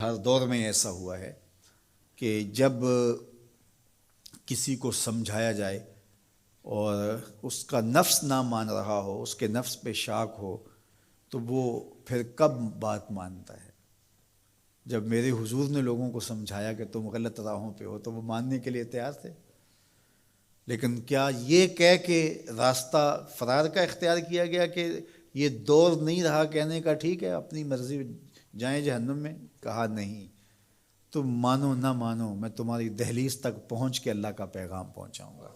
ہر دور میں ایسا ہوا ہے کہ جب کسی کو سمجھایا جائے اور اس کا نفس نہ مان رہا ہو، اس کے نفس پہ شاک ہو، تو وہ پھر کب بات مانتا ہے؟ جب میرے حضور نے لوگوں کو سمجھایا کہ تم غلط راہوں پہ ہو تو وہ ماننے کے لیے تیار تھے، لیکن کیا یہ کہہ کے راستہ فرار کا اختیار کیا گیا کہ یہ دور نہیں رہا کہنے کا ٹھیک ہے اپنی مرضی جائیں جہنم میں؟ کہا نہیں، تم مانو نہ مانو میں تمہاری دہلیز تک پہنچ کے اللہ کا پیغام پہنچاؤں گا۔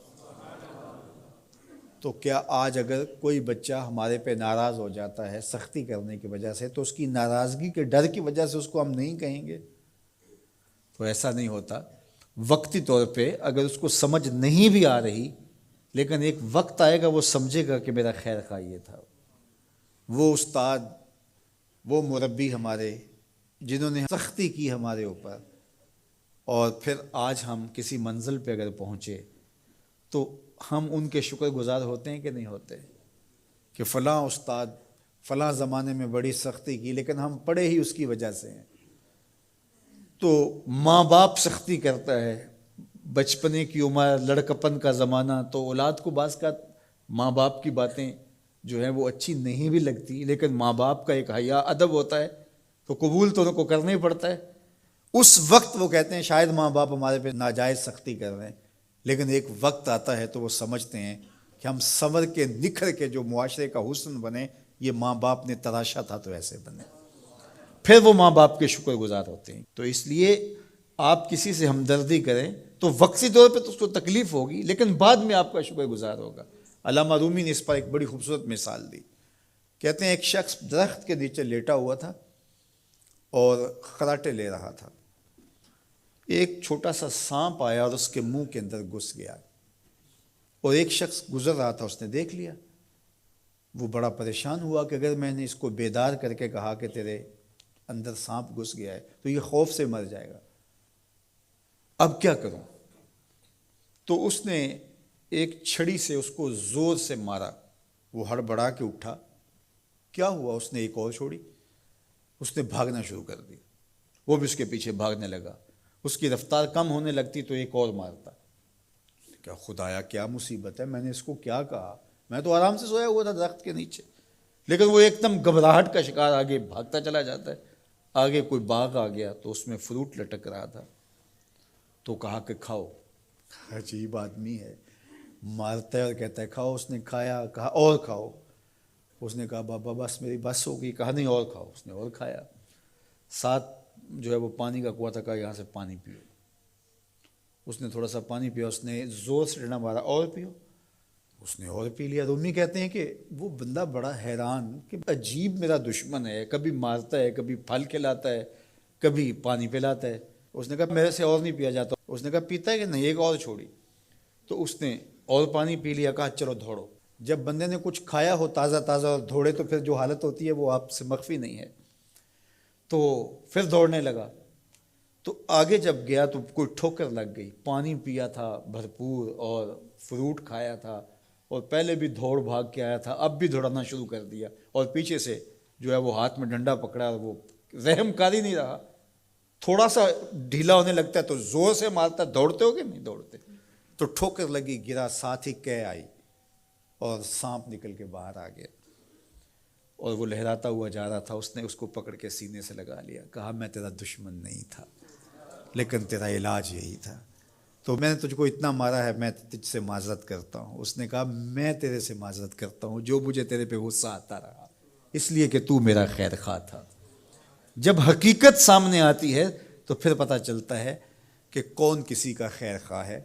تو کیا آج اگر کوئی بچہ ہمارے پہ ناراض ہو جاتا ہے سختی کرنے کی وجہ سے، تو اس کی ناراضگی کے ڈر کی وجہ سے اس کو ہم نہیں کہیں گے؟ تو ایسا نہیں ہوتا۔ وقتی طور پہ اگر اس کو سمجھ نہیں بھی آ رہی، لیکن ایک وقت آئے گا وہ سمجھے گا کہ میرا خیر خواہ یہ تھا۔ وہ استاد، وہ مربی ہمارے جنہوں نے سختی کی ہمارے اوپر، اور پھر آج ہم کسی منزل پہ اگر پہنچے تو ہم ان کے شکر گزار ہوتے ہیں کہ نہیں ہوتے؟ کہ فلاں استاد فلاں زمانے میں بڑی سختی کی، لیکن ہم پڑھے ہی اس کی وجہ سے ہیں۔ تو ماں باپ سختی کرتا ہے، بچپنے کی عمر، لڑکپن کا زمانہ، تو اولاد کو بعض کا ماں باپ کی باتیں جو ہیں وہ اچھی نہیں بھی لگتی، لیکن ماں باپ کا ایک حیا ادب ہوتا ہے تو قبول تو ان کو کرنا ہی پڑتا ہے۔ اس وقت وہ کہتے ہیں شاید ماں باپ ہمارے پہ ناجائز سختی کر رہے ہیں، لیکن ایک وقت آتا ہے تو وہ سمجھتے ہیں کہ ہم سنور کے نکھر کے جو معاشرے کا حسن بنے، یہ ماں باپ نے تراشا تھا تو ایسے بنے، پھر وہ ماں باپ کے شکر گزار ہوتے ہیں۔ تو اس لیے آپ کسی سے ہمدردی کریں تو وقتی طور پہ تو اس کو تکلیف ہوگی، لیکن بعد میں آپ کا شکر گزار ہوگا۔ علامہ رومی نے اس پر ایک بڑی خوبصورت مثال دی۔ کہتے ہیں ایک شخص درخت کے نیچے لیٹا ہوا تھا اور خراٹے لے رہا تھا۔ ایک چھوٹا سا سانپ آیا اور اس کے منہ کے اندر گھس گیا، اور ایک شخص گزر رہا تھا، اس نے دیکھ لیا۔ وہ بڑا پریشان ہوا کہ اگر میں نے اس کو بیدار کر کے کہا کہ تیرے اندر سانپ گھس گیا ہے تو یہ خوف سے مر جائے گا، اب کیا کروں؟ تو اس نے ایک چھڑی سے اس کو زور سے مارا، وہ ہڑبڑا کے اٹھا۔ کیا ہوا؟ اس نے ایک اور چھوڑی، اس نے بھاگنا شروع کر دی، وہ بھی اس کے پیچھے بھاگنے لگا۔ اس کی رفتار کم ہونے لگتی تو ایک اور مارتا۔ کیا خدایا کیا مصیبت ہے، میں نے اس کو کیا کہا؟ میں تو آرام سے سویا ہوا تھا درخت کے نیچے، لیکن وہ ایک دم گھبراہٹ کا شکار آگے بھاگتا چلا جاتا ہے۔ آگے کوئی باغ آ گیا تو اس میں فروٹ لٹک رہا تھا، تو کہا کہ کھاؤ۔ عجیب آدمی ہے، مارتا ہے اور کہتا ہے کھاؤ۔ اس نے کھایا، کہا اور کھاؤ۔ اس نے کہا بابا بس میری بس ہو گئی، کہا نہیں اور کھاؤ۔ اس نے اور کھایا۔ ساتھ جو ہے وہ پانی کا کنواں تھا، کہا یہاں سے پانی پیو۔ اس نے تھوڑا سا پانی پیا، اس نے زور سے ڈنڈا مارا، اور پیو۔ اس نے اور پی لیا۔ رومی کہتے ہیں کہ وہ بندہ بڑا حیران کہ عجیب میرا دشمن ہے، کبھی مارتا ہے، کبھی پھل کھلاتا ہے، کبھی پانی پلاتا ہے۔ اس نے کہا میرے سے اور نہیں پیا جاتا۔ اس نے کہا پیتا ہے کہ نہیں، ایک اور چھوڑی۔ تو اس نے اور پانی پی لیا، کہا چلو دوڑو۔ جب بندے نے کچھ کھایا ہو تازہ تازہ اور دوڑے تو پھر جو حالت ہوتی ہے وہ آپ سے مخفی نہیں ہے۔ تو پھر دوڑنے لگا، تو آگے جب گیا تو کوئی ٹھوکر لگ گئی۔ پانی پیا تھا بھرپور اور فروٹ کھایا تھا، اور پہلے بھی دوڑ بھاگ کے آیا تھا، اب بھی دوڑنا شروع کر دیا، اور پیچھے سے جو ہے وہ ہاتھ میں ڈنڈا پکڑا، اور وہ رحم کاری نہیں رہا۔ تھوڑا سا ڈھیلا ہونے لگتا ہے تو زور سے مارتا ہے۔ دوڑتے ہو کہ نہیں دوڑتے؟ تو ٹھوکر لگی، گرا، ساتھ ہی کہہ آئی اور سانپ نکل کے باہر آ گیا، اور وہ لہراتا ہوا جا رہا تھا۔ اس نے اس کو پکڑ کے سینے سے لگا لیا، کہا میں تیرا دشمن نہیں تھا، لیکن تیرا علاج یہی تھا، تو میں نے تجھ کو اتنا مارا ہے، میں تجھ سے معذرت کرتا ہوں۔ اس نے کہا میں تیرے سے معذرت کرتا ہوں جو مجھے تیرے پہ غصہ آتا رہا، اس لیے کہ تو میرا خیر خواہ تھا۔ جب حقیقت سامنے آتی ہے تو پھر پتہ چلتا ہے کہ کون کسی کا خیر خواہ ہے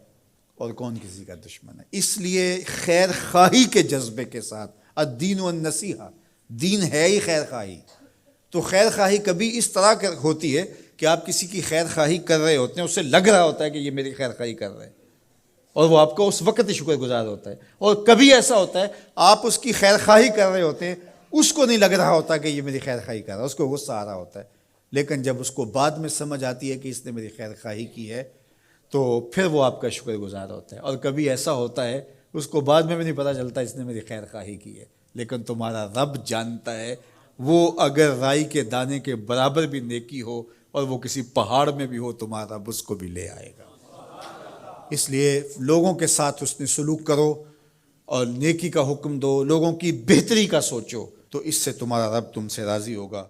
اور کون کسی کا دشمن ہے۔ اس لیے خیر خواہی کے جذبے کے ساتھ، الدین والنصیحہ، دین ہے ہی خیر خواہی۔ تو خیر خواہی کبھی اس طرح ہوتی ہے کہ آپ کسی کی خیر خواہی کر رہے ہوتے ہیں، اسے لگ رہا ہوتا ہے کہ یہ میری خیر خواہی کر رہے ہیں، اور وہ آپ کو اس وقت ہی شکر گزار ہوتا ہے۔ اور کبھی ایسا ہوتا ہے آپ اس کی خیر خواہی کر رہے ہوتے ہیں، اس کو نہیں لگ رہا ہوتا کہ یہ میری خیر خواہی کر رہا ہے، اس کو غصہ آ رہا ہوتا ہے، لیکن جب اس کو بعد میں سمجھ آتی ہے کہ اس نے میری خیر خواہی کی ہے تو پھر وہ آپ کا شکر گزار ہوتا ہے۔ اور کبھی ایسا ہوتا ہے اس کو بعد میں بھی نہیں پتہ چلتا اس نے میری خیر خواہی کی ہے، لیکن تمہارا رب جانتا ہے، وہ اگر رائی کے دانے کے برابر بھی نیکی ہو اور وہ کسی پہاڑ میں بھی ہو تمہارا رب اس کو بھی لے آئے گا۔ اس لیے لوگوں کے ساتھ حسن سلوک کرو اور نیکی کا حکم دو، لوگوں کی بہتری کا سوچو، تو اس سے تمہارا رب تم سے راضی ہوگا۔